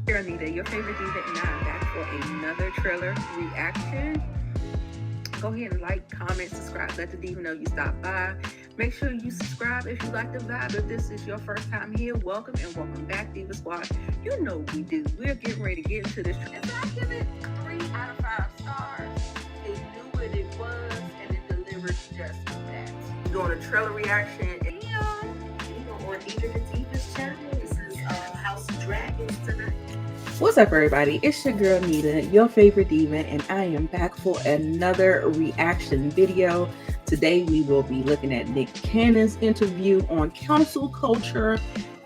Here, Nita, your favorite diva, and I'm back for another trailer reaction. Go ahead and like, comment, subscribe. Let the diva know you stopped by. Make sure you subscribe if you like the vibe. If this is your first time here, welcome and welcome back, Diva Squad. You know we do. We're getting ready to get into this. And so I give it 3 out of 5 stars. It knew what it was, and it delivered just that. Doing a trailer reaction. And on Nita the Diva's channel. This is House of Dragons tonight. What's up, everybody? It's your girl Nita, your favorite diva, and I am back for another reaction video. Today we will be looking at Nick Cannon's interview on counsel culture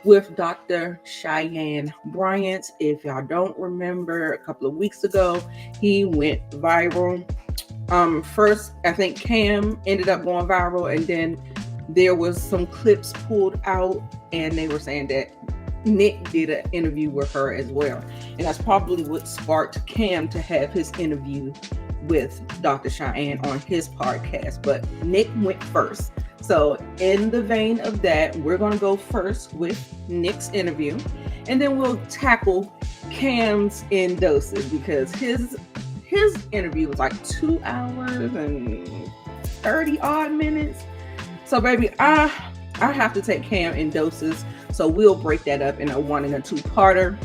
with Dr. Cheyenne Bryant. If y'all don't remember, a couple of weeks ago he went viral. First I think Cam ended up going viral, and then there was some clips pulled out, and they were saying that Nick did an interview with her as well. And that's probably what sparked Cam to have his interview with Dr. Cheyenne on his podcast. But Nick went first. So in the vein of that, we're going to go first with Nick's interview. And then we'll tackle Cam's in doses, because his interview was like 2 hours and 30 odd minutes. So baby, I have to take Cam in doses. So we'll break that up in a 1 and a 2-parter.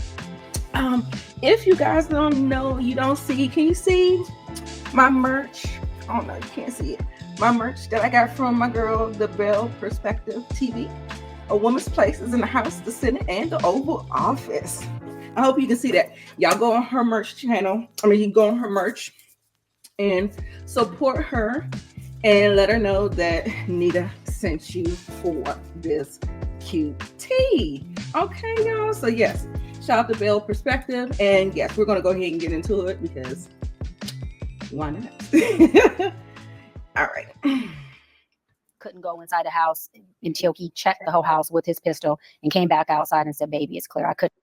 If you guys don't know, you don't see, can you see my merch? Oh no, you can't see it. My merch that I got from my girl, the Bell Perspective TV. A woman's place is in the House, the Senate, and the Oval Office. I hope you can see that. Y'all go on her merch channel. You can go on her merch and support her and let her know that Nita sent you for this cute tea. Okay, y'all. So yes, shout out to Bell Perspective, and yes, we're gonna go ahead and get into it because why not? All right. Couldn't go inside the house until he checked the whole house with his pistol and came back outside and said, "Baby, it's clear." I couldn't.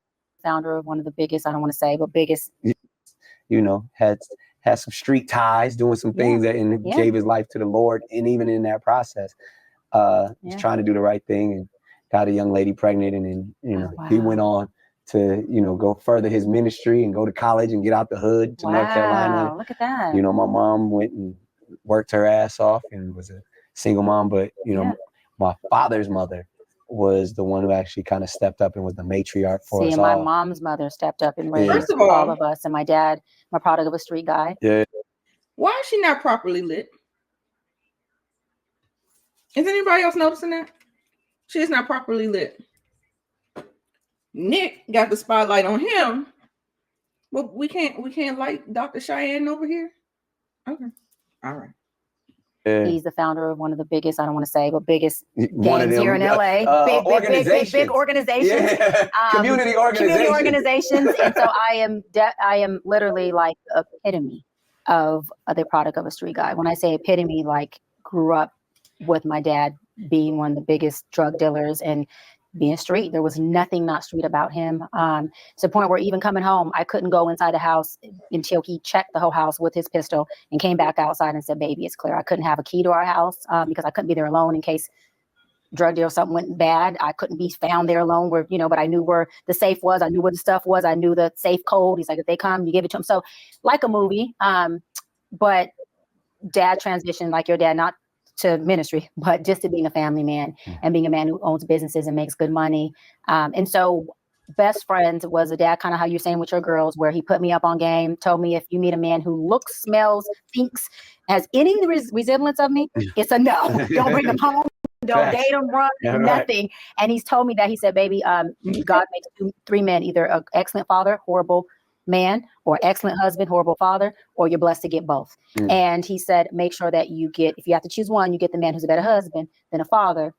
Founder of one of the biggest, I don't want to say, but biggest. You know, had some street ties, doing some things that gave his life to the Lord, and even in that process, he's trying to do the right thing and got a young lady pregnant, and then he went on to go further his ministry and go to college and get out the hood to North Carolina. Look at that. My mom went and worked her ass off and was a single mom, but my father's mother was the one who actually kind of stepped up and was the matriarch for us all. My mom's mother stepped up and raised all of us, and my dad, my product of a street guy. Yeah. Why is she not properly lit? Is anybody else noticing that? She's not properly lit. Nick got the spotlight on him, but we can't light Dr. Cheyenne over here. Okay. All right. He's the founder of one of the biggest, I don't want to say, but biggest gangs here in LA. Big organizations. Yeah. Community organizations. And so I am literally like epitome of the product of a street guy. When I say epitome, like grew up with my dad being one of the biggest drug dealers and being street. There was nothing not street about him. To the point where even coming home, I couldn't go inside the house until he checked the whole house with his pistol and came back outside and said, "Baby, it's clear." I couldn't have a key to our house because I couldn't be there alone in case drug deal or something went bad. I couldn't be found there alone where, but I knew where the safe was. I knew where the stuff was. I knew the safe code. He's like, if they come, you give it to them. So like a movie, but dad transitioned like your dad, not to ministry, but just to being a family man and being a man who owns businesses and makes good money. And so best friends was a dad, kind of how you're saying with your girls, where he put me up on game, told me, if you meet a man who looks, smells, thinks, has any resemblance of me, it's a no. Don't bring him home. Don't date him, run, nothing. And he's told me that. He said, "Baby, God makes 3 men, either an excellent father, horrible man, or excellent husband, horrible father, or you're blessed to get both." And he said, make sure that you get, if you have to choose one, you get the man who's a better husband than a father.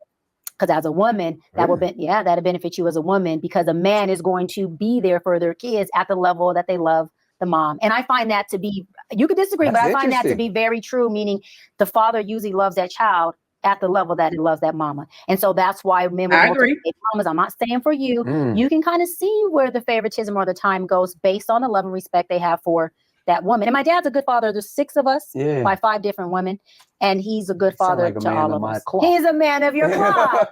Because as a woman, that'll benefit you as a woman, because a man is going to be there for their kids at the level that they love the mom. And I find that to be, you could disagree, but I find that to be very true, meaning the father usually loves that child at the level that he loves that mama. And so that's why men with multiple mamas, I'm not saying for you, you can kind of see where the favoritism or the time goes based on the love and respect they have for that woman. And my dad's a good father. There's 6 of us by 5 different women, and he's a good father to all of us. He's a man of your cloth.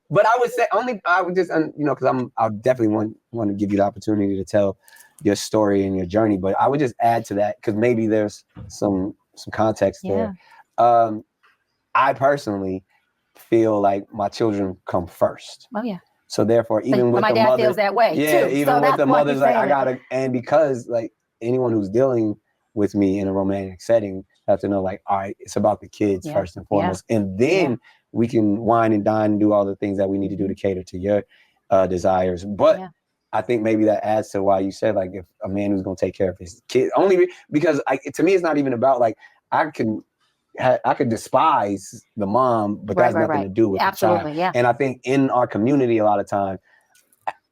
But I would say I would just, because I definitely want to give you the opportunity to tell your story and your journey. But I would just add to that, because maybe there's some context there. I personally feel like my children come first. Oh yeah. So therefore, even with my dad feels that way too. Even with the mothers, like I gotta, and because like anyone who's dealing with me in a romantic setting have to know, like, all right, it's about the kids first and foremost, and then we can wine and dine and do all the things that we need to do to cater to your desires. But I think maybe that adds to why you said, like, if a man who's going to take care of his kid, because to me, it's not even about like, I could despise the mom, but that's nothing to do with the child. Yeah. And I think in our community, a lot of time,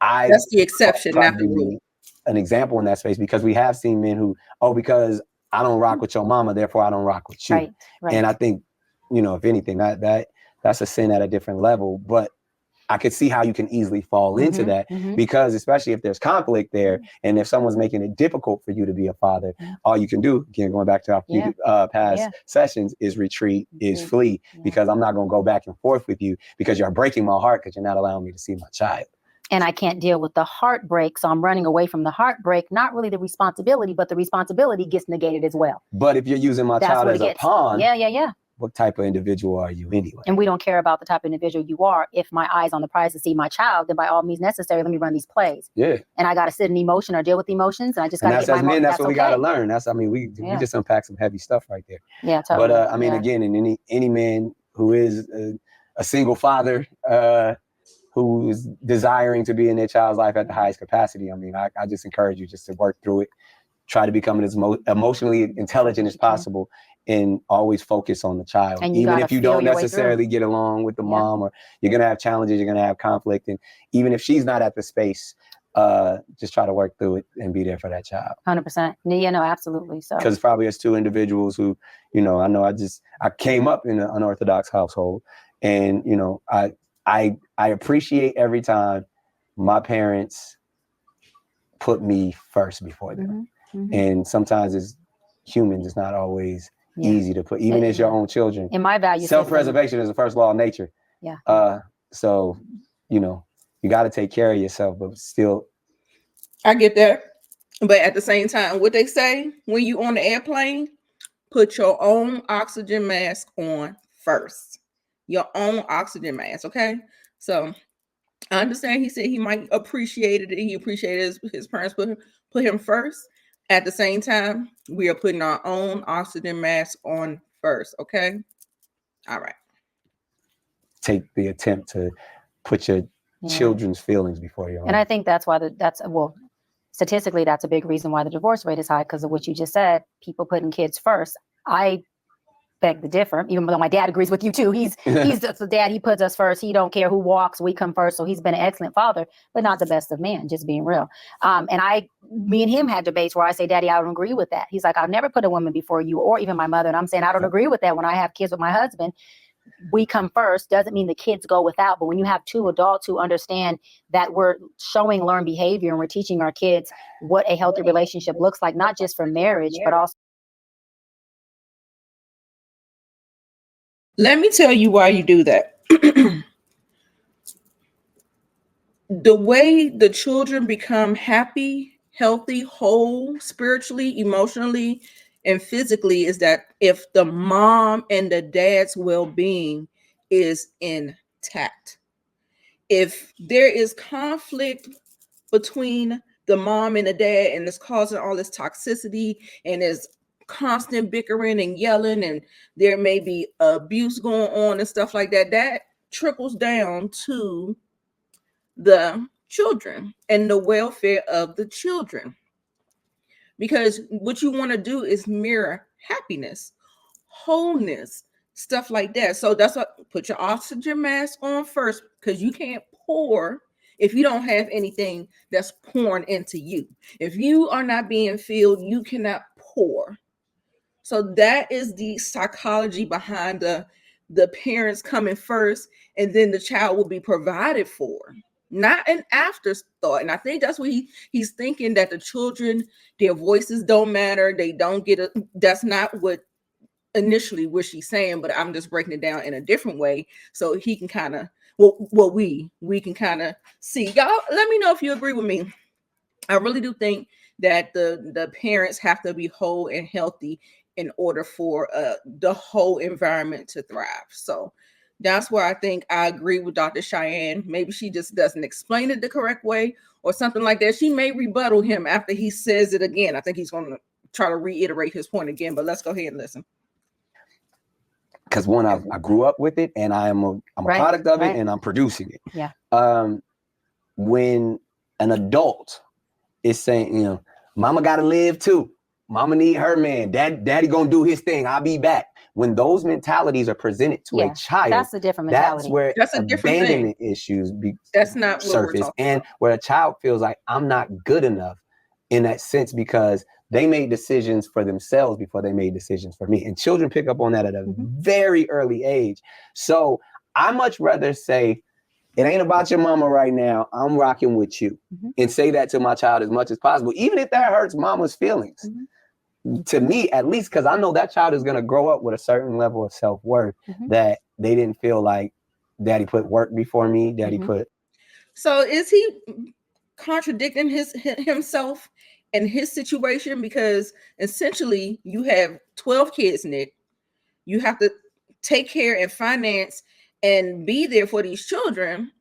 that's the exception, not the rule. An example in that space, because we have seen men who, because I don't rock with your mama, therefore I don't rock with you. Right. And I think, if anything, that's a sin at a different level. But I could see how you can easily fall into that, because especially if there's conflict there, and if someone's making it difficult for you to be a father, all you can do, again, going back to our past sessions, is retreat, is flee, because I'm not going to go back and forth with you because you're breaking my heart because you're not allowing me to see my child. And I can't deal with the heartbreak, so I'm running away from the heartbreak, not really the responsibility, but the responsibility gets negated as well. But if you're using my child as a pawn, what type of individual are you anyway? And we don't care about the type of individual you are. If my eye's on the prize to see my child, then by all means necessary, let me run these plays. Yeah. And I got to sit in emotion or deal with emotions, and I just got to get my emotions. That's what we got to learn. We just unpack some heavy stuff right there. Yeah, totally. But again, in any man who is a single father, who is desiring to be in their child's life at the highest capacity, I just encourage you just to work through it, try to become as emotionally intelligent as possible, and always focus on the child. And even if you don't necessarily get along with the mom, or you're going to have challenges, you're going to have conflict. And even if she's not at the space, just try to work through it and be there for that child. 100%. Yeah, no, absolutely. So, because probably as 2 individuals who, I know I came up in an unorthodox household, and, I appreciate every time my parents put me first before them. And sometimes as humans, it's not always easy to put, even as your own children. In my value, self-preservation is the first law of nature. Yeah. So, you got to take care of yourself, but still. I get that. But at the same time, what they say when you on the airplane, put your own oxygen mask on first. Your own oxygen mask, okay? So I understand he said he might appreciate it. He appreciated his parents put him first. At the same time, we are putting our own oxygen mask on first, okay? All right. Take the attempt to put your children's feelings before your own. And I think that's why statistically, that's a big reason why the divorce rate is high, because of what you just said, people putting kids first. I beg to differ, even though my dad agrees with you too. He's the dad. He puts us first. He don't care who walks. We come first. So he's been an excellent father, but not the best of men, just being real. And me and him had debates where I say, Daddy, I don't agree with that. He's like, I've never put a woman before you or even my mother. And I'm saying, I don't agree with that. When I have kids with my husband, we come first. Doesn't mean the kids go without, but when you have 2 adults who understand that we're showing learned behavior and we're teaching our kids what a healthy relationship looks like, not just for marriage, but also. Let me tell you why you do that. The way the children become happy, healthy, whole, spiritually, emotionally, and physically is that if the mom and the dad's well-being is intact. If there is conflict between the mom and the dad and it's causing all this toxicity and there's constant bickering and yelling and there may be abuse going on and stuff like that, that trickles down to the children and the welfare of the children. Because what you want to do is mirror happiness, wholeness, stuff like that. So that's what, put your oxygen mask on first, because you can't pour if you don't have anything that's pouring into you. If you are not being filled, you cannot pour. So that is the psychology behind the parents coming first, and then the child will be provided for. not an afterthought. And I think that's what he's thinking, that the children, their voices don't matter. They don't get that's not what initially what she's saying, but I'm just breaking it down in a different way so he can kind of, we can kind of see. Y'all, let me know if you agree with me. I really do think that the parents have to be whole and healthy in order for the whole environment to thrive. So that's where I think I agree with Dr. Cheyenne. Maybe she just doesn't explain it the correct way or something like that. She may rebuttal him after he says it again. I think he's going to try to reiterate his point again, but let's go ahead and listen. Because one, I grew up with it, and I'm a product of it, and I'm producing it. Yeah. When an adult is saying, you know, mama got to live too. Mama need her man. Daddy gonna do his thing. I'll be back. When those mentalities are presented to a child, that's a different mentality. That's where abandonment issues that's not surface, and where a child feels like I'm not good enough in that sense because they made decisions for themselves before they made decisions for me. And children pick up on that at a very early age. So I much rather say, it ain't about your mama right now. I'm rocking with you. And say that to my child as much as possible, even if that hurts mama's feelings. To me, at least, because I know that child is going to grow up with a certain level of self-worth that they didn't feel like daddy put work before me. Daddy put. So is he contradicting himself and his situation? Because essentially you have 12 kids, Nick. You have to take care and finance and be there for these children.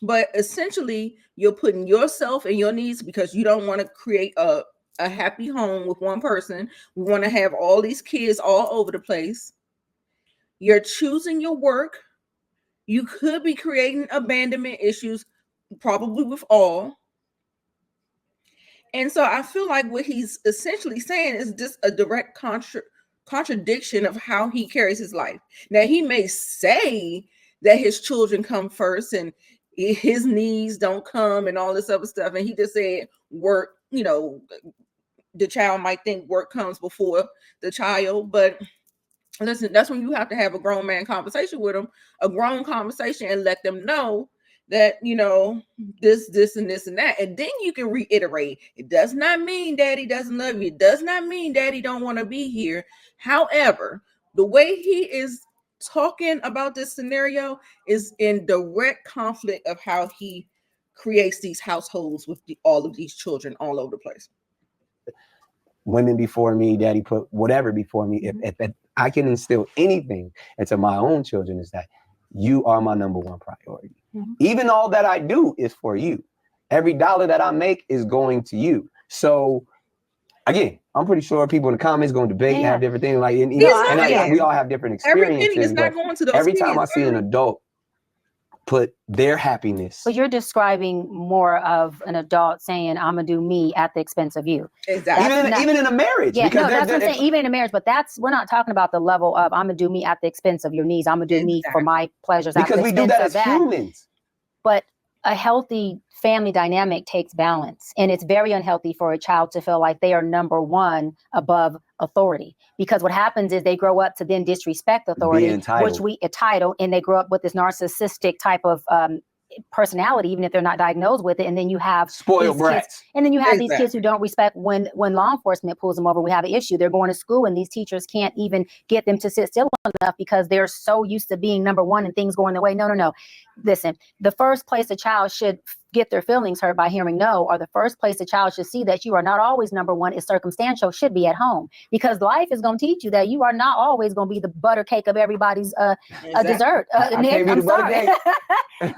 But essentially you're putting yourself and your needs, because you don't want to create a happy home with one person. We want to have all these kids all over the place. You're choosing your work. You could be creating abandonment issues, probably with all. And so I feel like what he's essentially saying is just a direct contradiction of how he carries his life. Now, he may say that his children come first and his needs don't come and all this other stuff. And he just said work, you know, the child might think work comes before the child. But listen, that's when you have to have a grown man conversation with them, a grown conversation, and let them know that, you know, this and this and that. And then you can reiterate, it does not mean daddy doesn't love you. It does not mean daddy don't want to be here. However, the way he is talking about this scenario is in direct conflict of how he creates these households with all of these children all over the place. Women before me, daddy put whatever before me. If I can instill anything into my own children, is that you are my number one priority. Even all that I do is for you. Every dollar that I make is going to you. So again, I'm pretty sure people in the comments going to debate, have different things. Like, and, you know, we all have different experiences. Everything is not going to those every time I see an adult put their happiness. But you're describing more of an adult saying, I'm going to do me at the expense of you. Exactly. Even in a marriage. Yeah, no, that's what I'm saying. Even in a marriage, but we're not talking about the level of I'm going to do me at the expense of your needs. I'm going to do me for my pleasures. Because we do that as humans. But a healthy family dynamic takes balance. And it's very unhealthy for a child to feel like they are number one above authority. Because what happens is they grow up to then disrespect authority, which we entitle, and they grow up with this narcissistic type of personality, even if they're not diagnosed with it. And then you have spoiled brats. And then you have these kids who don't respect when law enforcement pulls them over. We have an issue. They're going to school and these teachers can't even get them to sit still enough because they're so used to being number one and things going their way. No. Listen, the first place a child should get their feelings hurt by hearing no, or the first place a child should see that you are not always number one is circumstantial, should be at home, because life is going to teach you that you are not always going to be the butter cake of everybody's dessert. I'm sorry.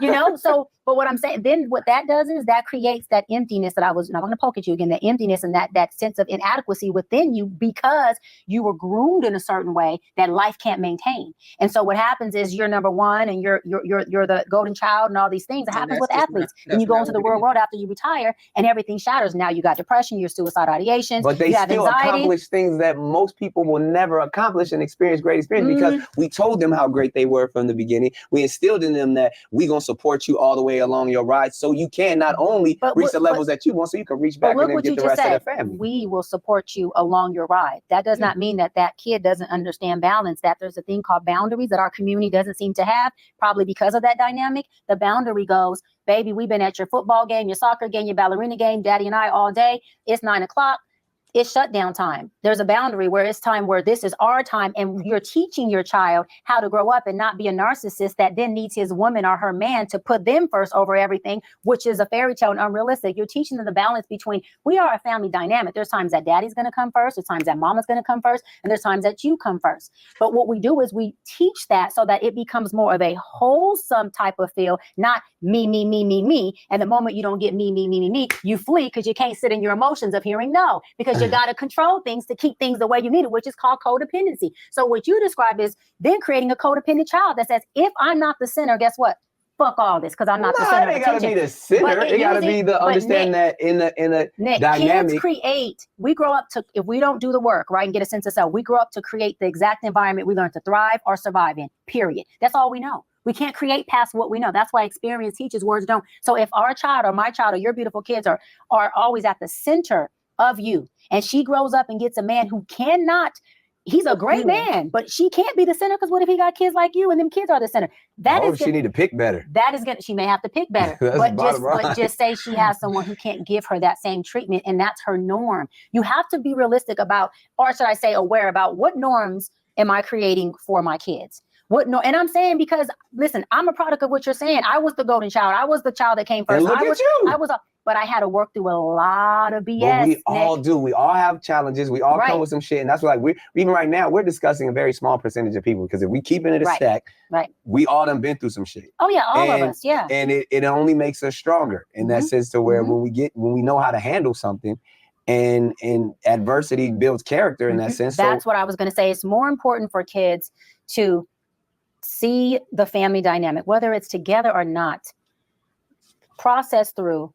You know, so, but what I'm saying, then what that does is that creates that emptiness that I was not going to poke at you again, that emptiness and that sense of inadequacy within you because you were groomed in a certain way that life can't maintain. And so what happens is you're number one and you're the golden child and all these things that happens with athletes. And you go into the real world after you retire and everything shatters. Now you got depression, your suicide ideations, but they still accomplish things that most people will never accomplish and experience great experience because we told them how great they were from the beginning. We instilled in them that we're going to support you all the way along your ride so you can not only reach the levels that you want, so you can reach back and then get the rest of the family. We will support you along your ride. That does not mean that kid doesn't understand balance, that there's a thing called boundaries that our community doesn't seem to have, probably because of that dynamic. dynamic, the boundary goes, baby, we've been at your football game, your soccer game, your ballerina game, daddy and I all day. It's 9 o'clock. It's shutdown time. There's a boundary where it's time where this is our time, and you're teaching your child how to grow up and not be a narcissist that then needs his woman or her man to put them first over everything, which is a fairy tale and unrealistic. You're teaching them the balance between, we are a family dynamic. There's times that daddy's going to come first. There's times that mama's going to come first. And there's times that you come first. But what we do is we teach that so that it becomes more of a wholesome type of feel, not me, me, me, me, me. And the moment you don't get me, me, me, me, me, you flee because you can't sit in your emotions of hearing no, because you got to control things to keep things the way you need it, which is called codependency. So what you describe is then creating a codependent child that says, if I'm not the center, guess what? Fuck all this, because I'm not the center of attention. It gotta be the center. It gotta be the understand that in a dynamic. Kids create. We grow up to, if we don't do the work, right, and get a sense of self, we grow up to create the exact environment we learn to thrive or survive in, period. That's all we know. We can't create past what we know. That's why experience teaches, words don't. So if our child or my child or your beautiful kids are always at the center of you, and she grows up and gets a man who cannot, he's a great man, but she can't be the center, because what if he got kids like you and them kids are the center? She need to pick better. She may have to pick better. but just say she has someone who can't give her that same treatment, and that's her norm. You have to be realistic about, or should I say aware about, what norms am I creating for my kids? And I'm saying, because listen, I'm a product of what you're saying. I was the golden child. I was the child that came first. And look at you. But I had to work through a lot of BS. But we all do. We all have challenges. We all come with some shit. And that's why even right now, we're discussing a very small percentage of people, because if we keep it a stack, we all done been through some shit. Oh yeah, all of us, yeah. And it only makes us stronger in that sense, to where when we know how to handle something, and adversity builds character in that sense. That's what I was going to say. It's more important for kids to see the family dynamic, whether it's together or not, process through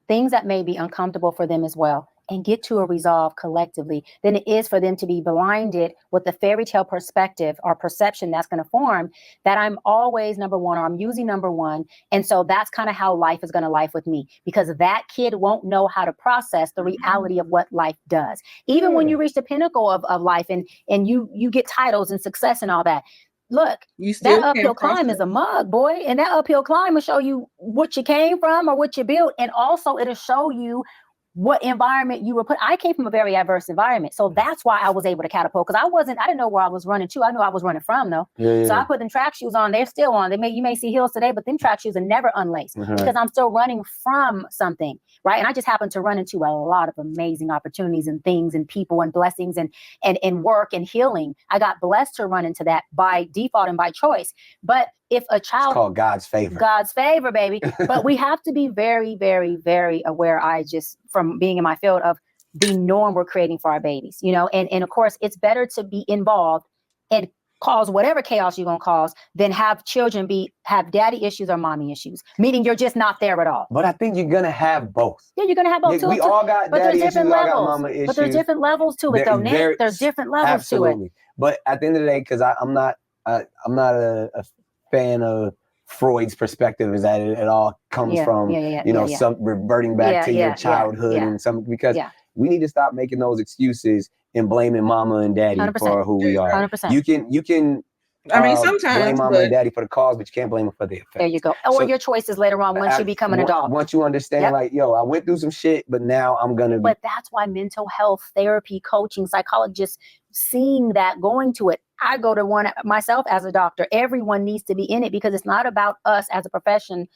things that may be uncomfortable for them as well, and get to a resolve collectively, than it is for them to be blinded with the fairy tale perspective or perception that's going to form that I'm always number one, or I'm usually number one. And so that's kind of how life is going to life with me, because that kid won't know how to process the reality of what life does. Even when you reach the pinnacle of life and you get titles and success and all that. Look, that uphill climb is a mug, boy. And that uphill climb will show you what you came from or what you built. And also it'll show you what environment you were put. I came from a very adverse environment. So that's why I was able to catapult, because I didn't know where I was running to. I knew I was running from, though. So I put them track shoes on. They're still on. You may see heels today, but them track shoes are never unlaced, because I'm still running from something, right? And I just happened to run into a lot of amazing opportunities and things and people and blessings and work and healing. I got blessed to run into that by default and by choice. But if a child, it's called God's favor. God's favor, baby. But we have to be very, very, very aware. From being in my field, of the norm we're creating for our babies, and of course it's better to be involved and cause whatever chaos you're going to cause than have children have daddy issues or mommy issues, meaning you're just not there at all. But I think you're going to have both. Yeah, you're going to have both. We all got daddy issues, we all got mama issues. But there's different levels to it, though, Nick. There's different levels to it. But at the end of the day, because I'm not a fan of Freud's perspective, is that it all comes from some reverting back to your childhood and some, because we need to stop making those excuses and blaming mama and daddy 100%. For who we are. 100%. You can sometimes blame mama and daddy for the cause, but you can't blame them for the effect. There you go. Or your choices later on once you become an adult. Once you understand, I went through some shit, but now I'm gonna. But that's why mental health therapy, coaching, psychologists, seeing that, going to it. I go to one myself as a doctor. Everyone needs to be in it, because it's not about us as a professional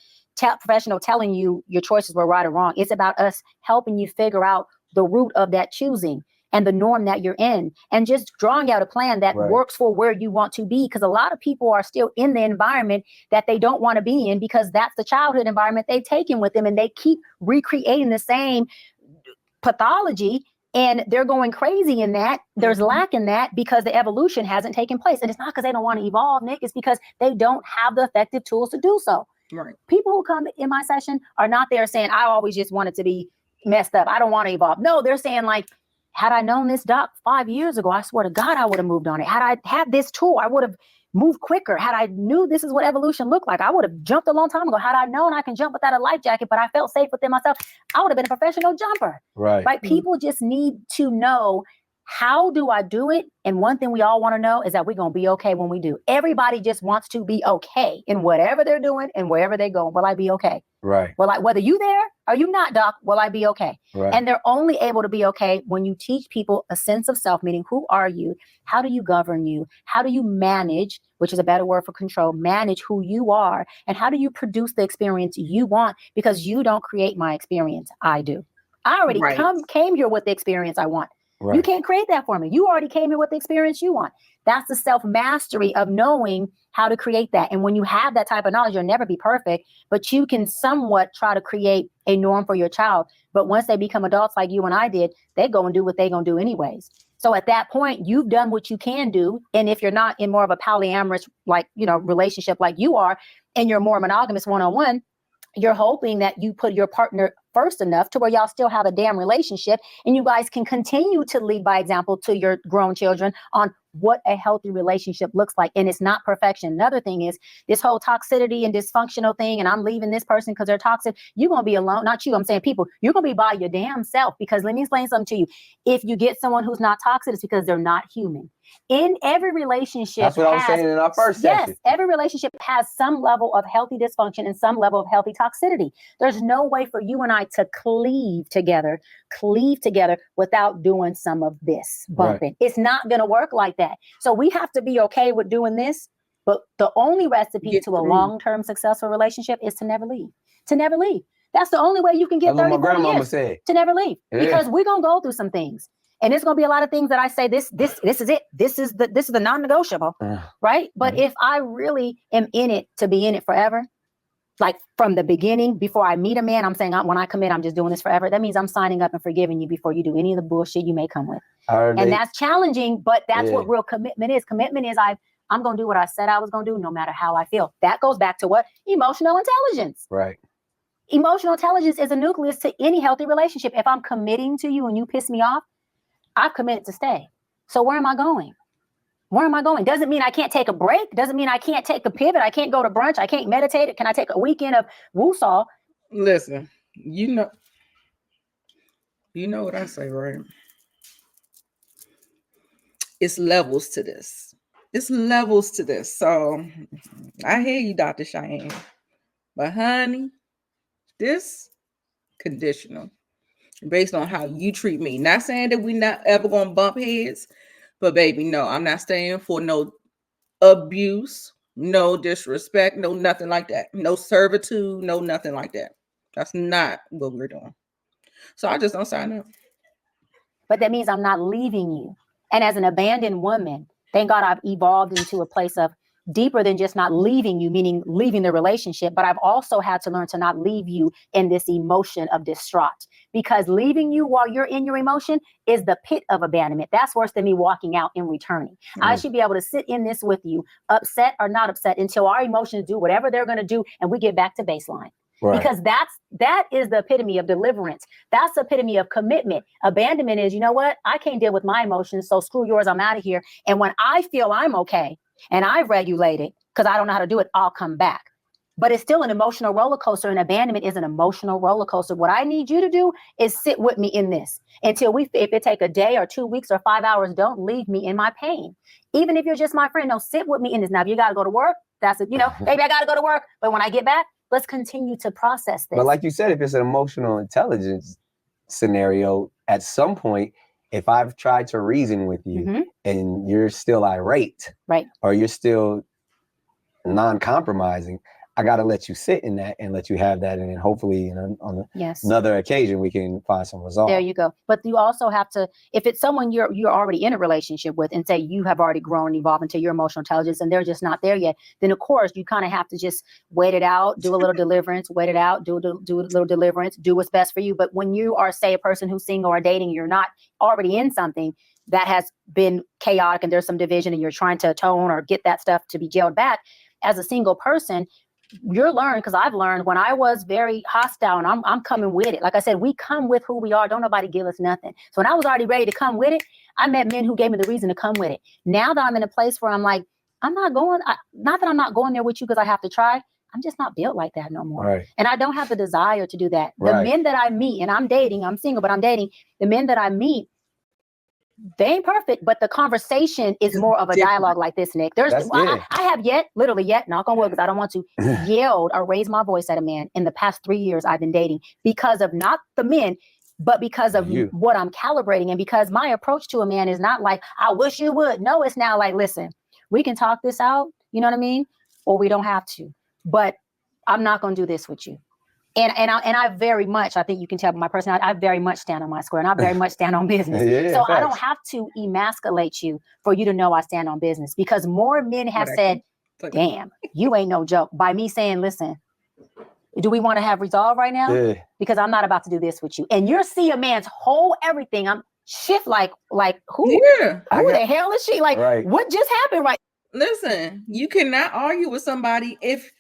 telling you your choices were right or wrong. It's about us helping you figure out the root of that choosing and the norm that you're in, and just drawing out a plan that works for where you want to be. Because a lot of people are still in the environment that they don't want to be in, because that's the childhood environment they've taken with them, and they keep recreating the same pathology. And they're going crazy in that. There's lack in that because the evolution hasn't taken place. And it's not because they don't want to evolve, Nick. It's because they don't have the effective tools to do so. Right. People who come in my session are not there saying, I always just wanted to be messed up. I don't want to evolve. No, they're saying, like, had I known this doc 5 years ago, I swear to God, I would have moved on it. Had I had this tool, I would have moved quicker. Had I knew this is what evolution looked like, I would have jumped a long time ago. Had I known I can jump without a life jacket, but I felt safe within myself, I would have been a professional jumper. Right. People just need to know How do I do it? And one thing we all want to know is that we're going to be okay when we do. Everybody just wants to be okay in whatever they're doing and wherever they go. Will I be okay? Right. Well, whether you there or you not, doc, will I be okay? Right. And they're only able to be okay when you teach people a sense of self, meaning who are you? How do you govern you? How do you manage, which is a better word for control, manage who you are? And how do you produce the experience you want? Because you don't create my experience. I do. I already came here with the experience I want. Right. You can't create that for me. You already came here with the experience you want. That's the self-mastery of knowing how to create that. And when you have that type of knowledge, you'll never be perfect, but you can somewhat try to create a norm for your child. But once they become adults like you and I did, they go and do what they're going to do anyways. So at that point, you've done what you can do. And if you're not in more of a polyamorous, like, relationship like you are, and you're more monogamous one-on-one, you're hoping that you put your partner first enough to where y'all still have a damn relationship and you guys can continue to lead by example to your grown children on what a healthy relationship looks like. And it's not perfection. Another thing is this whole toxicity and dysfunctional thing. And I'm leaving this person because they're toxic. You're going to be alone. Not you. I'm saying people, you're going to be by your damn self, because let me explain something to you. If you get someone who's not toxic, it's because they're not human. In every relationship, that's what I was saying in our first session. Yes, every relationship has some level of healthy dysfunction and some level of healthy toxicity. There's no way for you and I to cleave together without doing some of this bumping. Right. It's not going to work like that. So we have to be okay with doing this. But the only recipe to a long-term successful relationship is to never leave. To never leave. That's the only way you can get 30, 40 years. To never leave. Yeah. Because we're going to go through some things. And there's going to be a lot of things that I say, this is it. This is the non-negotiable, right? But if I really am in it to be in it forever, like from the beginning, before I meet a man, I'm saying when I commit, I'm just doing this forever. That means I'm signing up and forgiving you before you do any of the bullshit you may come with. And that's challenging, but that's what real commitment is. Commitment is I'm going to do what I said I was going to do, no matter how I feel. That goes back to what? Emotional intelligence. Right. Emotional intelligence is a nucleus to any healthy relationship. If I'm committing to you and you piss me off, I've committed to stay. So where am I going? Where am I going? Doesn't mean I can't take a break. Doesn't mean I can't take a pivot. I can't go to brunch. I can't meditate. Can I take a weekend of woosah? Listen, you know what I say, right? It's levels to this. So I hear you, Dr. Cheyenne. But honey, this conditional based on how you treat me. Not saying that we're not ever going to bump heads, but baby, no, I'm not staying for no abuse, no disrespect, no nothing like that. No servitude, no nothing like that. That's not what we're doing. So I just don't sign up. But that means I'm not leaving you. And as an abandoned woman, thank God I've evolved into a place of deeper than just not leaving you, meaning leaving the relationship. But I've also had to learn to not leave you in this emotion of distraught, because leaving you while you're in your emotion is the pit of abandonment. That's worse than me walking out and returning. I should be able to sit in this with you, upset or not upset, until our emotions do whatever they're going to do and we get back to baseline. Right. Because that is the epitome of deliverance. That's the epitome of commitment. Abandonment is, you know what? I can't deal with my emotions, so screw yours, I'm out of here. And when I feel I'm okay and I've regulated, because I don't know how to do it, I'll come back. But it's still an emotional roller coaster, and abandonment is an emotional roller coaster. What I need you to do is sit with me in this until if it take a day or 2 weeks or 5 hours, don't leave me in my pain. Even if you're just my friend, no, sit with me in this. Now, if you got to go to work, that's it. Baby, I got to go to work. But when I get back, let's continue to process this. But like you said, if it's an emotional intelligence scenario, at some point, if I've tried to reason with you and you're still irate, right, or you're still non-compromising, I got to let you sit in that and let you have that. And then hopefully on another occasion, we can find some resolve. There you go. But you also have to, if it's someone you're already in a relationship with and say you have already grown and evolved into your emotional intelligence and they're just not there yet, then of course you kind of have to just wait it out, do a little deliverance, wait it out, do a little deliverance, do what's best for you. But when you are, say, a person who's single or dating, you're not already in something that has been chaotic and there's some division and you're trying to atone or get that stuff to be jailed back, as a single person, you're learned, because I've learned when I was very hostile and I'm coming with it. Like I said, we come with who we are. Don't nobody give us nothing. So when I was already ready to come with it, I met men who gave me the reason to come with it. Now that I'm in a place where I'm like, not that I'm not going there with you because I have to try. I'm just not built like that no more. Right. And I don't have the desire to do that. The Right. men that I meet, and I'm single, but I'm dating, the men that I meet, They ain't perfect, but the conversation is more of a dialogue like this, Nick. I have literally yet, knock on wood, because I don't want to, yelled or raise my voice at a man in the past 3 years I've been dating because of not the men, but because of what I'm calibrating. And because my approach to a man is not like, I wish you would. No, it's now like, listen, we can talk this out. You know what I mean? Or we don't have to. But I'm not going to do this with you. And I very much, I think you can tell by my personality, I very much stand on my square, and I very much stand on business. So I don't have to emasculate you for you to know I stand on business, because more men have said, damn, you ain't no joke, by me saying, listen, do we want to have resolve right now? Yeah. Because I'm not about to do this with you. And you'll see a man's whole everything. I'm shift like who? Yeah. Who the hell is she? Like, what just happened? Right. Listen, you cannot argue with somebody if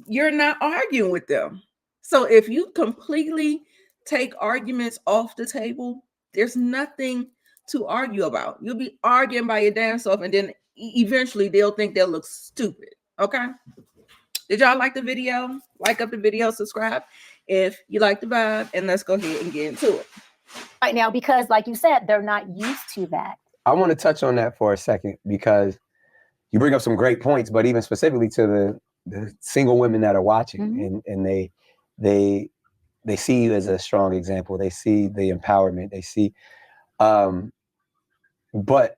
you're not arguing with them. So if you completely take arguments off the table, there's nothing to argue about. You'll be arguing by your damn self, and then eventually they'll think they'll look stupid. Okay? Did y'all like the video? Like up the video, subscribe if you like the vibe, and let's go ahead and get into it. Right now, because like you said, they're not used to that. I want to touch on that for a second, because you bring up some great points, but even specifically to the single women that are watching, and they see you as a strong example. They see the empowerment. They see, but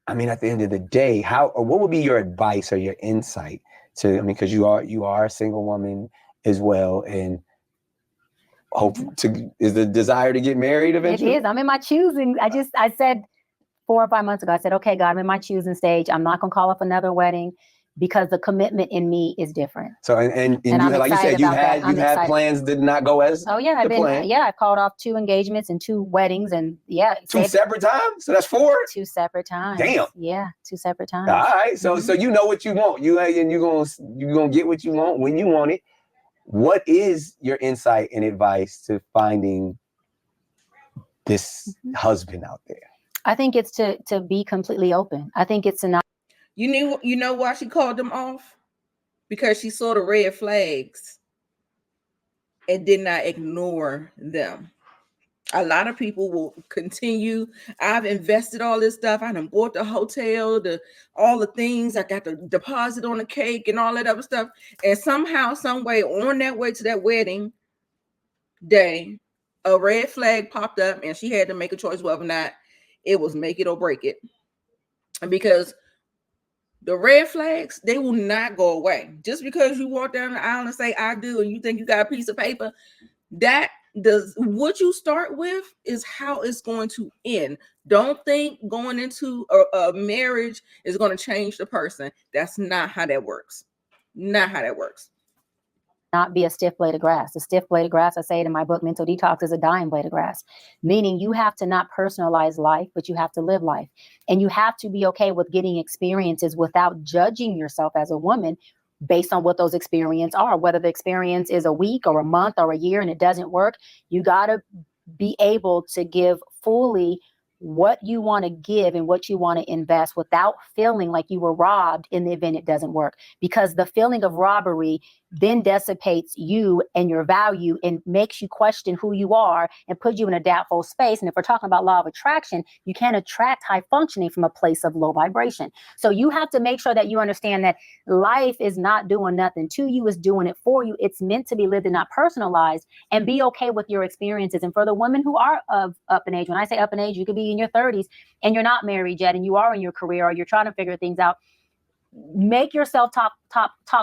I mean, at the end of the day, what would be your advice or your insight to? I mean, because you are a single woman as well, and is the desire to get married eventually? It is. I'm in my choosing. I said 4 or 5 months ago, I said, okay, God, I'm in my choosing stage. I'm not gonna call up another wedding, because the commitment in me is different. So, and you had, like you said, you've had plans that did not go as I called off 2 engagements and 2 weddings, and 2 separate times. So that's 4. 2 separate times. Damn. Yeah, 2 separate times. All right. So you know what you want. You're gonna get what you want when you want it. What is your insight and advice to finding this husband out there? I think it's to be completely open. I think it's enough. You know why she called them off? Because she saw the red flags and did not ignore them. A lot of people will continue. I've invested all this stuff. I done bought the hotel, all the things. I got the deposit on the cake and all that other stuff. And somehow, some way, on that way to that wedding day, a red flag popped up, and she had to make a choice whether or not it was make it or break it. And because the red flags, they will not go away. Just because you walk down the aisle and say, I do, and you think you got a piece of paper, what you start with is how it's going to end. Don't think going into a marriage is going to change the person. That's not how that works. Not how that works. Not be a stiff blade of grass. A stiff blade of grass, I say it in my book, Mental Detox, is a dying blade of grass. Meaning you have to not personalize life, but you have to live life. And you have to be okay with getting experiences without judging yourself as a woman based on what those experiences are. Whether the experience is a week or a month or a year and it doesn't work, you got to be able to give fully what you want to give and what you want to invest without feeling like you were robbed in the event it doesn't work. Because the feeling of robbery then dissipates you and your value and makes you question who you are and puts you in a doubtful space. And if we're talking about law of attraction, you can't attract high functioning from a place of low vibration. So you have to make sure that you understand that life is not doing nothing to you, it's doing it for you. It's meant to be lived and not personalized, and be okay with your experiences. And for the women who are up in age, when I say up in age, you could be in your 30s and you're not married yet and you are in your career or you're trying to figure things out. Make your self-talk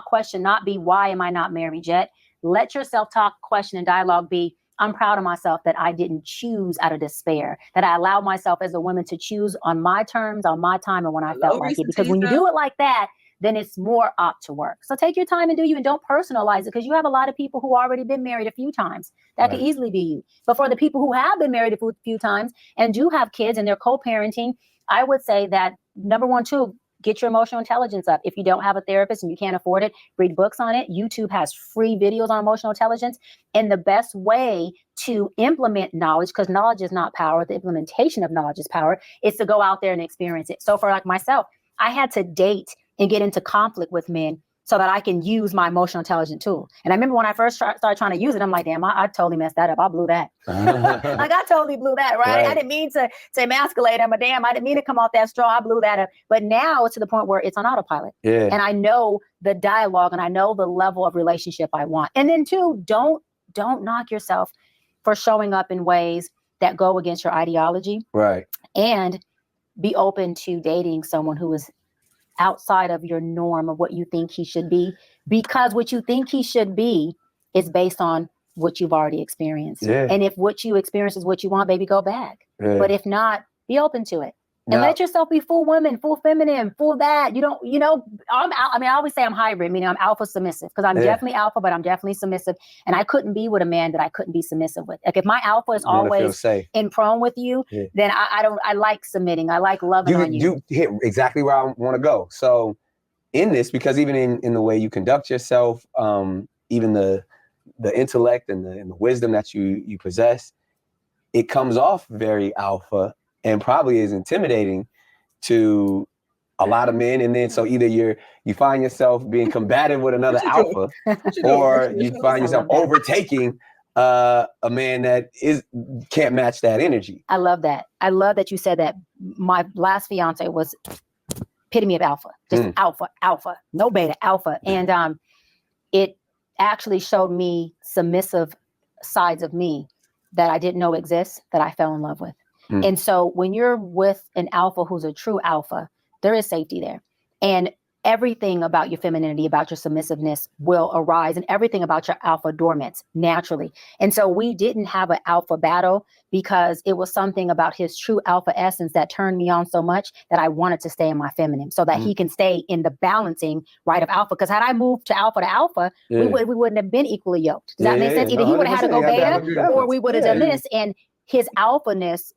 question not be, why am I not married yet? Let your self-talk question and dialogue be, I'm proud of myself that I didn't choose out of despair, that I allowed myself as a woman to choose on my terms, on my time, and when I felt like it. Because when you do it like that, then it's more apt to work. So take your time and do you, and don't personalize it, because you have a lot of people who already been married a few times. That could easily be you. But for the people who have been married a few times and do have kids and they're co-parenting, I would say that number 1, 2, get your emotional intelligence up. If you don't have a therapist and you can't afford it, read books on it. YouTube has free videos on emotional intelligence. And the best way to implement knowledge, because knowledge is not power, the implementation of knowledge is power, is to go out there and experience it. So for like myself, I had to date and get into conflict with men so that I can use my emotional intelligence tool. And I remember when I first started trying to use it, I'm like, damn, I totally messed that up. I blew that. Like I totally blew that, right? I didn't mean to emasculate him, but damn, I didn't mean to come off that straw. I blew that up. But now it's to the point where it's on autopilot. Yeah. And I know the dialogue and I know the level of relationship I want. And then too, don't knock yourself for showing up in ways that go against your ideology. Right. And be open to dating someone who is outside of your norm of what you think he should be, because what you think he should be is based on what you've already experienced. Yeah. And if what you experience is what you want, baby, go back. Yeah. But if not, be open to it. And let yourself be full woman, full feminine, full that. You don't, I always say I'm hybrid, meaning I'm alpha submissive, because I'm definitely alpha, but I'm definitely submissive. And I couldn't be with a man that I couldn't be submissive with. Like if my alpha is always in prone with you, then I like submitting. I like loving on you. You hit exactly where I want to go. So in this, because even in the way you conduct yourself, even the intellect and the wisdom that you possess, it comes off very alpha. And probably is intimidating to a lot of men. And then so either you find yourself being combative with another alpha, or you find yourself overtaking a man that can't match that energy. I love that. I love that you said that. My last fiance was epitome of alpha, just alpha, no beta, alpha. And it actually showed me submissive sides of me that I didn't know exist, that I fell in love with. And so when you're with an alpha who's a true alpha, there is safety there. And everything about your femininity, about your submissiveness will arise, and everything about your alpha dormants naturally. And so we didn't have an alpha battle because it was something about his true alpha essence that turned me on so much that I wanted to stay in my feminine so that he can stay in the balancing right of alpha. Because had I moved to alpha, we wouldn't have been equally yoked. Does that make sense? Either he would have had to go beta or we would have done this. And his alphaness,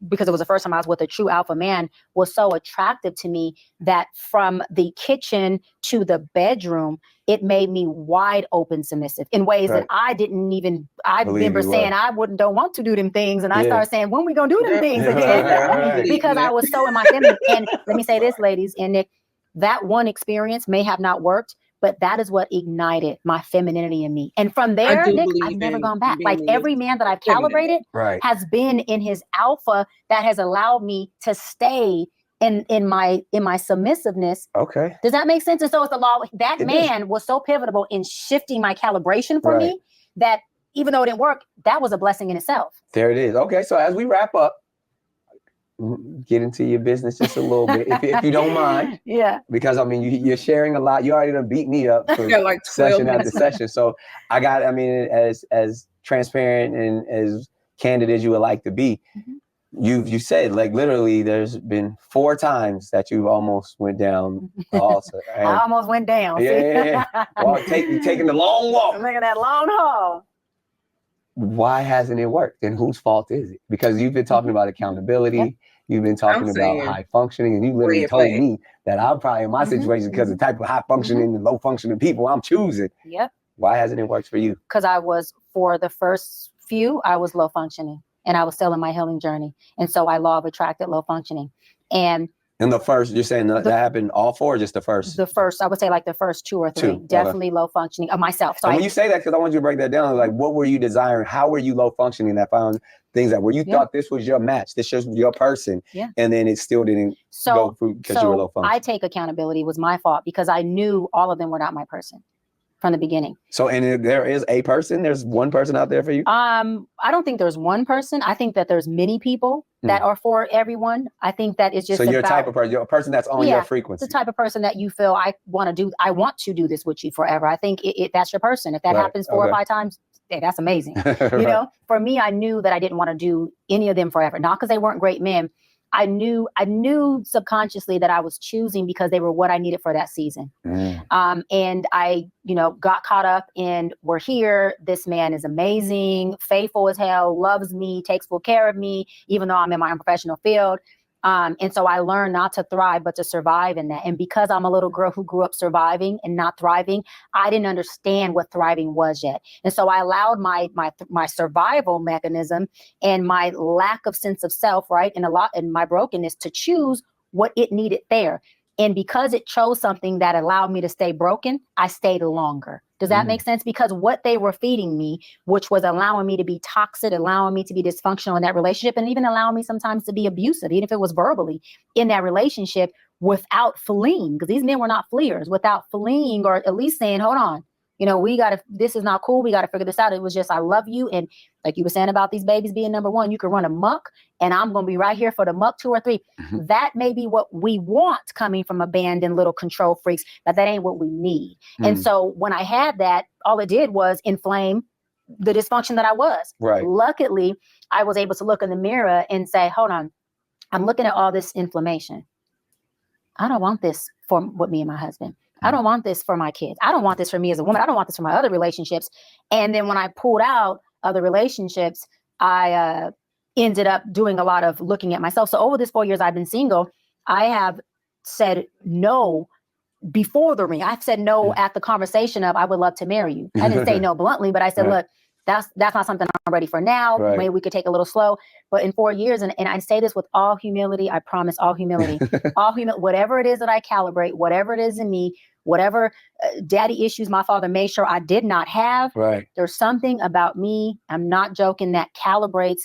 because it was the first time I was with a true alpha man, was so attractive to me that from the kitchen to the bedroom, it made me wide open submissive in ways that I didn't even, I remember saying I don't want to do them things. And I started saying, when we gonna do them things again? Because I was so in my feminine. And let me say this, ladies and Nick, that one experience may have not worked, but that is what ignited my femininity in me. And from there, Nick, I've never gone back. Like every man that I've calibrated has been in his alpha that has allowed me to stay in my submissiveness. Okay. Does that make sense? And so it's the law. That man was so pivotal in shifting my calibration for me that even though it didn't work, that was a blessing in itself. There it is. Okay. So as we wrap up, get into your business just a little bit, if you don't mind. Yeah. Because I mean, you're sharing a lot. You already done beat me up for like session after session. So as transparent and as candid as you would like to be, you said like literally there's been 4 times that you almost went down the altar. I almost went down. Yeah. Well, taking the long walk. I'm making that long haul. Why hasn't it worked? And whose fault is it? Because you've been talking about accountability. Yep. You've been talking about high functioning, and you literally told me that I'm probably in my situation because the type of high functioning and low functioning people I'm choosing. Yep. Why hasn't it worked for you? Because for the first few, I was low functioning and I was still in my healing journey. And so I law of attracted low functioning. And in the first, you're saying that happened all 4 or just the first? The first, I would say like the first 2 or 3, definitely low functioning of myself. So when you say that, because I want you to break that down, like what were you desiring? How were you low functioning that found things that where you thought this was your match, this was your person, and then it still didn't go through because you were low functioning? I take accountability. It was my fault because I knew all of them were not my person from the beginning. So, and there is a person, there's one person out there for you? I don't think there's one person. I think that there's many people that are for everyone. I think that it's just so you're a type of person, you're a person that's on your frequency. The type of person that you feel I want to do this with you forever. I think that's your person. If that happens 4 or 5 times, that's amazing. You know, for me, I knew that I didn't want to do any of them forever. Not because they weren't great men. I knew subconsciously that I was choosing because they were what I needed for that season. And I, got caught up in, we're here. This man is amazing, faithful as hell, loves me, takes full care of me, even though I'm in my own professional field. And so I learned not to thrive, but to survive in that. And because I'm a little girl who grew up surviving and not thriving, I didn't understand what thriving was yet. And so I allowed my survival mechanism and my lack of sense of self, right, and my brokenness to choose what it needed there. And because it chose something that allowed me to stay broken, I stayed longer. Does that make sense? Because what they were feeding me, which was allowing me to be toxic, allowing me to be dysfunctional in that relationship, and even allowing me sometimes to be abusive, even if it was verbally in that relationship, without fleeing, because these men were not fleers, without fleeing or at least saying, hold on, this is not cool. We got to figure this out. It was just, I love you. And like you were saying about these babies being number one, you can run amok and I'm going to be right here for the muck 2 or 3. Mm-hmm. That may be what we want coming from abandoned little control freaks, but that ain't what we need. And so when I had that, all it did was inflame the dysfunction that I was. Right. Luckily, I was able to look in the mirror and say, hold on, I'm looking at all this inflammation. I don't want this with me and my husband. I don't want this for my kids. I don't want this for me as a woman. I don't want this for my other relationships. And then when I pulled out other relationships, I ended up doing a lot of looking at myself. So over this 4 years I've been single, I have said no before the ring. I've said no at the conversation of, I would love to marry you. I didn't say no bluntly, but I said, look, that's not something I'm ready for now. Right. Maybe we could take a little slow. But in 4 years, and I say this with all humility, I promise all humility, whatever it is that I calibrate, whatever it is in me, whatever daddy issues my father made sure I did not have. Right. There's something about me, I'm not joking, that calibrates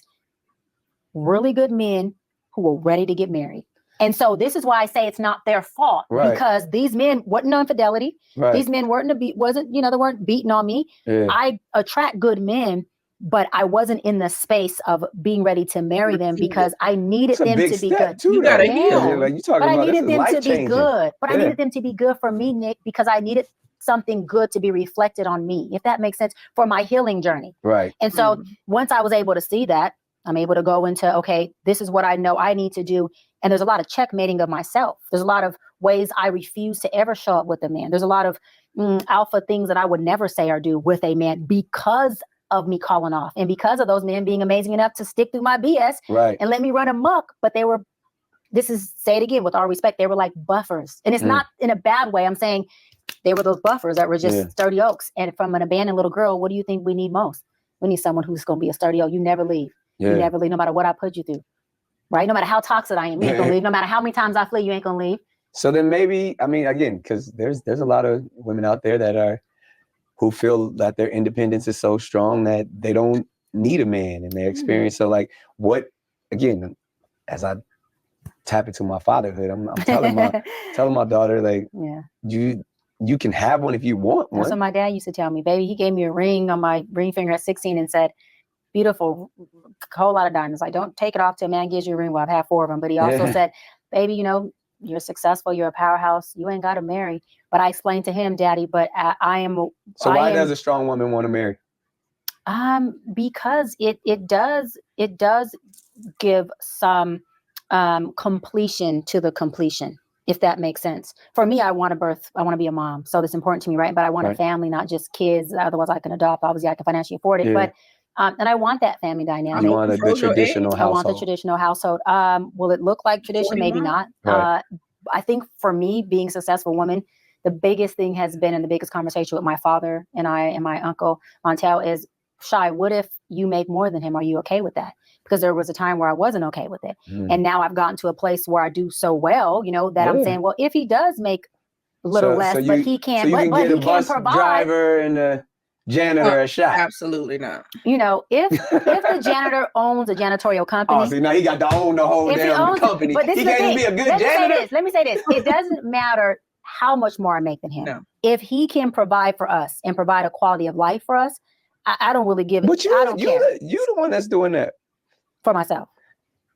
really good men who are ready to get married. And so this is why I say it's not their fault, because these men wasn't no infidelity. Right. These men they weren't beating on me. Yeah. I attract good men, but I wasn't in the space of being ready to marry them because I needed them to be good. You gotta heal. Like you talking but about, I needed them to be good. But I needed them to be good for me, Nick, because I needed something good to be reflected on me, if that makes sense, for my healing journey. Right. And so once I was able to see that, I'm able to go into, okay, this is what I know I need to do. And there's a lot of checkmating of myself. There's a lot of ways I refuse to ever show up with a man. There's a lot of alpha things that I would never say or do with a man because of me calling off and because of those men being amazing enough to stick through my BS and let me run amok. But they were, say it again with all respect, they were like buffers. And it's not in a bad way. I'm saying they were those buffers that were just sturdy oaks. And from an abandoned little girl, what do you think we need most? We need someone who's going to be a sturdy oak. You never leave. Yeah. You never leave, no matter what I put you through. Right? No matter how toxic I am, you ain't gonna leave. No matter how many times I flee, you ain't gonna leave. So then maybe, I mean, again, because there's a lot of women out there who feel that their independence is so strong that they don't need a man in their experience. So like again, as I tap into my fatherhood, I'm telling my daughter, like, you can have one if you want one. That's what my dad used to tell me, baby. He gave me a ring on my ring finger at 16 and said, beautiful, whole lot of diamonds. Like, don't take it off till a man gives you a ring. Well, I've had 4 of them. But he also said, baby, you're successful. You're a powerhouse. You ain't got to marry. But I explained to him, Daddy, but I am. So why does a strong woman want to marry? Because it does give some completion to the completion, if that makes sense. For me, I want to birth. I want to be a mom. So that's important to me, right? But I want a family, not just kids. Otherwise, I can adopt. Obviously, I can financially afford it. But and I want that family dynamic. You want the traditional household. I want the traditional household. Will it look like tradition? Maybe not. Right. I think for me, being a successful woman, the biggest thing has been, and the biggest conversation with my father and I and my uncle Montel is, Shy, what if you make more than him? Are you okay with that? Because there was a time where I wasn't okay with it. And now I've gotten to a place where I do so well, that I'm saying, well, if he does make a little less, but he can't, but he can provide. Driver and a janitor a shot. Absolutely not. If the janitor owns a janitorial company. Oh, see, now he got to own the whole damn company. But this he can't even be a good janitor. Let me say this. It doesn't matter how much more I make than him. No. If he can provide for us and provide a quality of life for us, I don't really give it. But I don't care. You're the one that's doing that. For myself.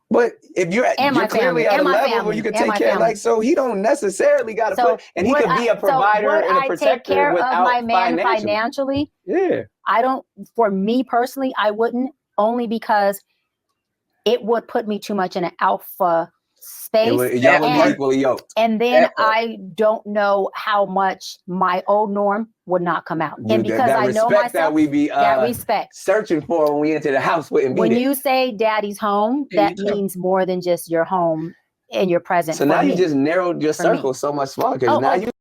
But if you're clearly at a level where you can take care, like, so he don't necessarily got to and he could be a provider and a protector take care without of my man financially. Yeah. For me personally, I wouldn't, only because it would put me too much in an alpha space. Y'all would be equally yoked. And then I don't know how much my old norm would not come out. And because I know myself, that we be that respect searching for when we enter the house wouldn't be when there. You say daddy's home, that means more than just your home and your presence. So now you just narrowed your circle so much smaller, because now you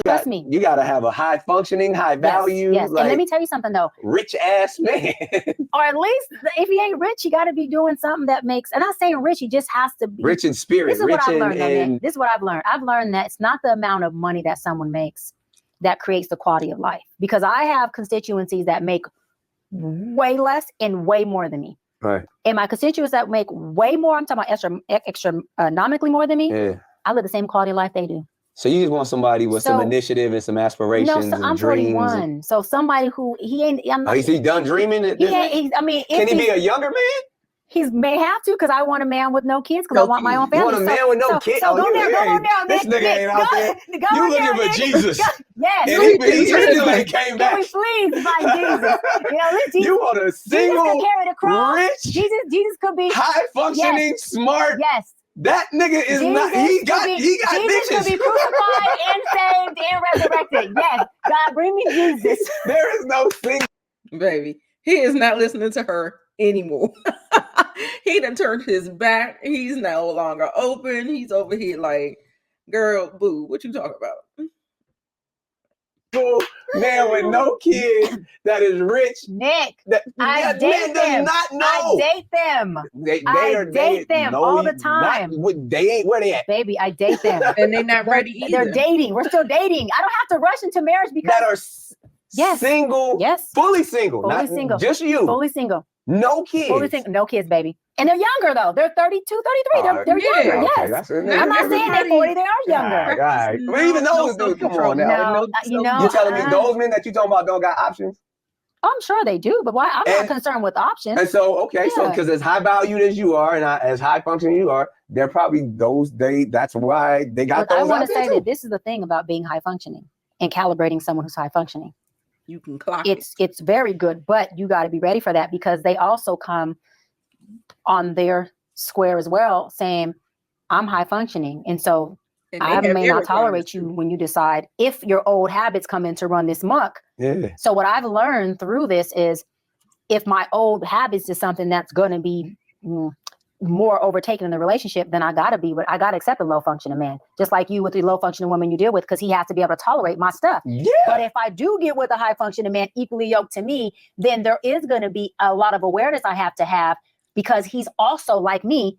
Trust me. You got to have a high functioning, high value. Yes. Like, and let me tell you something though. Rich ass man. Or at least if he ain't rich, he got to be doing something that makes, I'm not saying rich, he just has to be. Rich in spirit. This is rich what I've in, learned, though, man. This is what I've learned. I've learned that it's not the amount of money that someone makes that creates the quality of life. Because I have constituencies that make way less and way more than me. Right. And my constituents that make way more, I'm talking about astronomically more than me. Yeah. I live the same quality of life they do. So you just want somebody with some initiative and some aspirations and I'm dreams. 41. So somebody who he ain't. Is he done dreaming? Can he be a younger man? He may have to, because I want a man with no kids, because I want my own family. You want a man with no kids? So go down. This nigga ain't out there. You looking for Jesus? Yes. And he still ain't came back. Can we please find Jesus? Jesus. You want a single, Jesus could carry the cross. rich, Jesus could be high functioning, smart. Yes. That nigga is not. He got Jesus bitches. Jesus could be crucified and saved and resurrected. Yes. God, bring me Jesus. There is no single. Baby, he is not listening to her anymore. He done turned his back. He's no longer open. He's over here like, girl, boo, what you talking about? Man with no kids that is rich. Nick, I man date them. does not know. I date them. I date them all the time. They ain't where they at. Baby, I date them. And they're not ready either. They're dating. We're still dating. I don't have to rush into marriage because that are single. Yes. Fully single. Fully not single. Just you. Fully single. No kids. Fully single. No kids, baby. And they're younger though. They're 32, 33. They're younger. Okay, yes. I'm not saying they're 40. They are younger. All right. But even those dudes, come on now. No, you telling me those men that you talking about don't got options? I'm sure they do, but why? I'm not concerned with options. And so, so because as high valued as you are and as high functioning you are, they're probably that's why they got those. I want to say that this is the thing about being high functioning and calibrating someone who's high functioning. You can clock it's very good, but you got to be ready for that, because they also come on their square as well saying, I'm high functioning. And so I may not tolerate you when you decide if your old habits come in to run this muck. Yeah. So what I've learned through this is, if my old habits is something that's going to be more overtaken in the relationship, then I got to accept a low functioning man, just like you with the low functioning woman you deal with, because he has to be able to tolerate my stuff. Yeah. But if I do get with a high functioning man equally yoked to me, then there is going to be a lot of awareness I have to have, because he's also like me,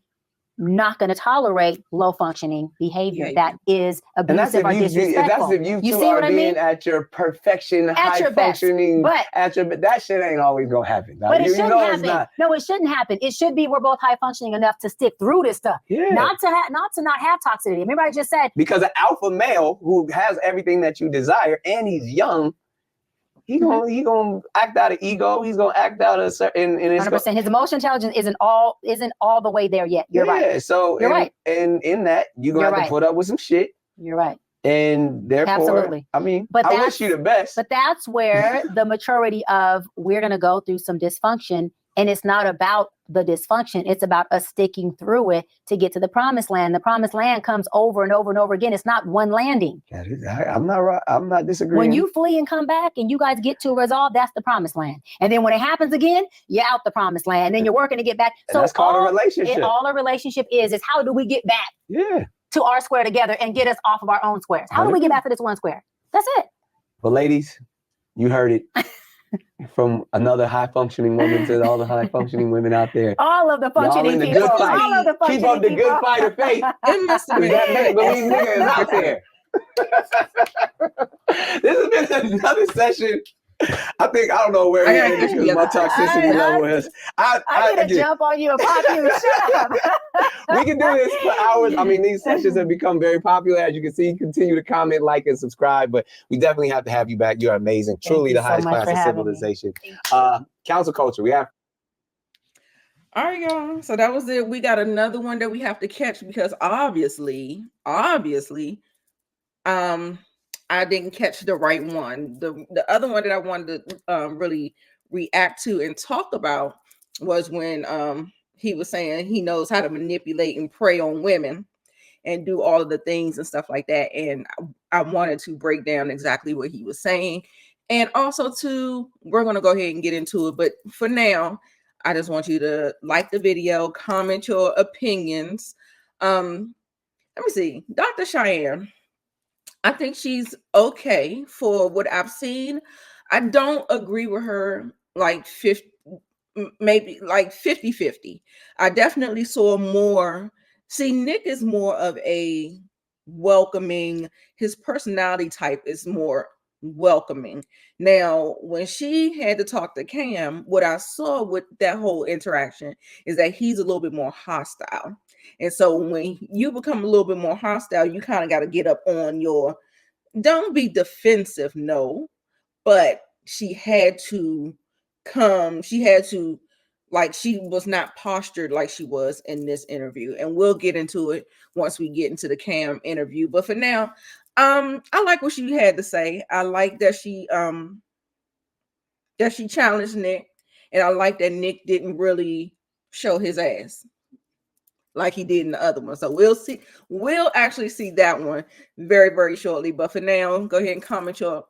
not going to tolerate low functioning behavior that is abusive or disrespectful. That's if you see two what are I mean? being at your perfection, high functioning, but that shit ain't always gonna happen. But it shouldn't happen. No, it shouldn't happen. It should be we're both high functioning enough to stick through this stuff. Yeah. Not to not have toxicity. Remember I just said, because an alpha male who has everything that you desire and he's young, he gonna act out of ego. He's gonna act out of certain. 100%. His emotional intelligence isn't all the way there yet. You're right. Yeah. So you're right. And in that, you're gonna have to put up with some shit. You're right. And therefore, absolutely. I mean, I wish you the best. But that's where the maturity of we're gonna go through some dysfunction, and it's not about the dysfunction. It's about us sticking through it to get to the promised land. The promised land comes over and over and over again. It's not one landing. I'm not disagreeing. When you flee and come back and you guys get to a resolve, that's the promised land. And then when it happens again, you're out the promised land. And then you're working to get back. So that's called a relationship. All a relationship is how do we get back to our square together and get us off of our own squares? How do we get back to this one square? That's it. Well, ladies, you heard it. From another high functioning woman to all the high functioning women out there. All of the functioning people. All of the functioning Keep up the good fight of faith. That make-believe nigga is out there. This has been another session. I don't know where it is because my toxicity level is. I need to jump on you and pop you. Shut up. We can do this for hours. I mean, these sessions have become very popular. As you can see, continue to comment, like, and subscribe. But we definitely have to have you back. You're amazing. Truly the highest class of civilization. Counsel culture. We have. All right, y'all. So that was it. We got another one that we have to catch because obviously, I didn't catch the right one. The other one that I wanted to really react to and talk about was when he was saying he knows how to manipulate and prey on women and do all of the things and stuff like that. And I wanted to break down exactly what he was saying. And also we're going to go ahead and get into it. But for now, I just want you to like the video, comment your opinions. Let me see. Dr. Cheyenne, I think she's okay for what I've seen. I don't agree with her like 50, maybe like 50-50. I definitely saw more. See, Nick is more of a welcoming, his personality type is more welcoming. Now, when she had to talk to Cam, what I saw with that whole interaction is that he's a little bit more hostile. And so when you become a little bit more hostile, you kind of got to get up on your, don't be defensive, no, but she had to like, she was not postured like she was in this interview. And we'll get into it once we get into the Cam interview. But for now, I like what she had to say. I like that she challenged Nick, and I like that Nick didn't really show his ass like he did in the other one. So we'll actually see that one very, very shortly. But for now, go ahead and comment your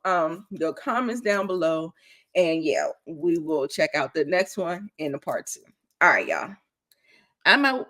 comments down below. And yeah, we will check out the next one in the part 2. All right, y'all. I'm out.